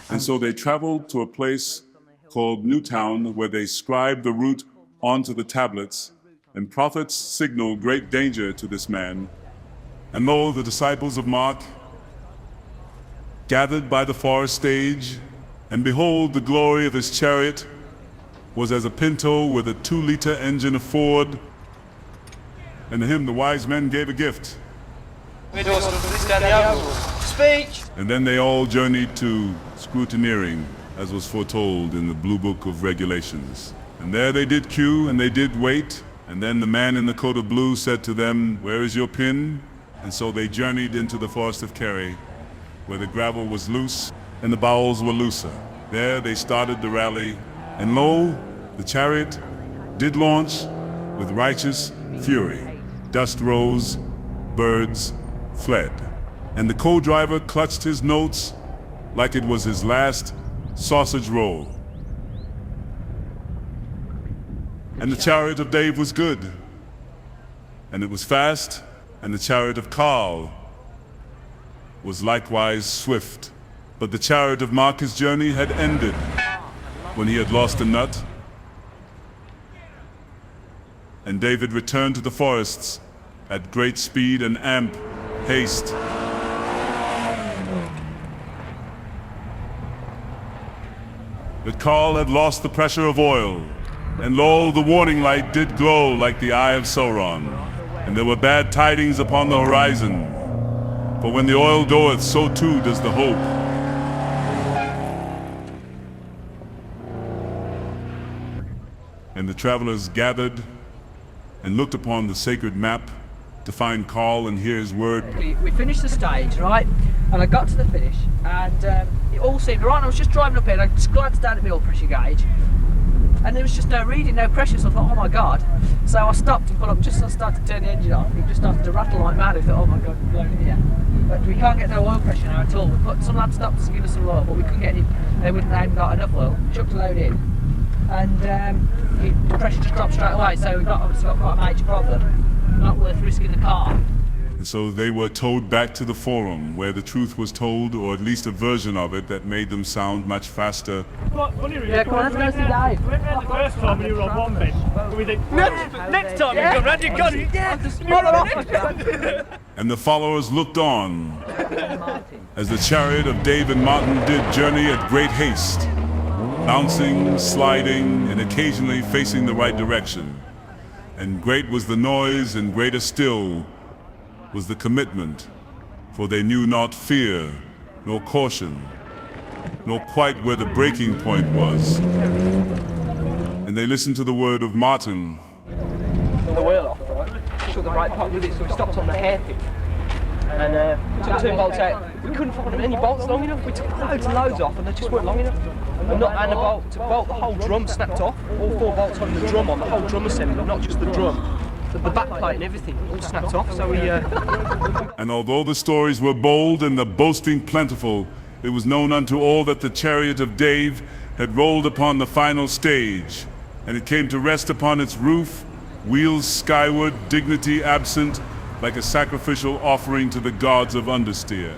And so they traveled to a place called Newtown, where they scribed the route onto the tablets, and prophets signaled great danger to this man. And lo, the disciples of Mark gathered by the forest stage, and behold, the glory of his chariot was as a Pinto with a 2-liter engine of Ford, and to him the wise men gave a gift. Speech! And then they all journeyed to scrutineering, as was foretold in the Blue Book of Regulations. And there they did queue, and they did wait, and then the man in the coat of blue said to them, "Where is your pin?" And so they journeyed into the forest of Kerry, where the gravel was loose and the bowels were looser. There they started the rally, and lo, the chariot did launch with righteous fury. Dust rose, birds fled, and the co-driver clutched his notes like it was his last sausage roll. And the chariot of Dave was good, and it was fast, and the chariot of Carl was likewise swift. But the chariot of Mark's journey had ended when he had lost a nut, and David returned to the forests at great speed and amp haste. But Carl had lost the pressure of oil, and lo, the warning light did glow like the eye of Sauron, and there were bad tidings upon the horizon. For when the oil goeth, so too does the hope. And the travelers gathered and looked upon the sacred map to find Carl and hear his word. We finished the stage, right? And I got to the finish, and it all seemed right. I was just driving up here, and I just glanced down at my oil pressure gauge, and there was just no reading, no pressure. So I thought, oh my god. So I stopped and pulled up just as I started to turn the engine on. It just started to rattle like mad. I thought, oh my god, we're blown in here. But we can't get no oil pressure now at all. We put some lads stopped us to give us some oil, but we couldn't get any. They wouldn't have got enough oil. Chucked a load in, and the pressure just dropped straight away. So we obviously got quite a major problem. Not worth risking the car. And so they were towed back to the forum, where the truth was told, or at least a version of it that made them sound much faster. Yeah, come on, let's go see Dave. We went round the first time when you were on one bench. We think, next time you come round, you got it. And the followers looked on as the chariot of Dave and Martin did journey at great haste, bouncing, sliding, and occasionally facing the right direction. And great was the noise, and greater still was the commitment, for they knew not fear, nor caution, nor quite where the breaking point was. And they listened to the word of Martin. The wheel off, right? Took the right part with it, so we stopped on the hairpin. And took 2 bolts out. We couldn't find any bolts long enough. We took loads and loads off, and they just weren't long enough. And a bolt, to bolt the whole drum snapped off. All 4 bolts on the drum, on the whole drum assembly, not just the drum. The back plate and everything all snapped off, so we... And although the stories were bold and the boasting plentiful, it was known unto all that the chariot of Dave had rolled upon the final stage, and it came to rest upon its roof, wheels skyward, dignity absent, like a sacrificial offering to the gods of understeer.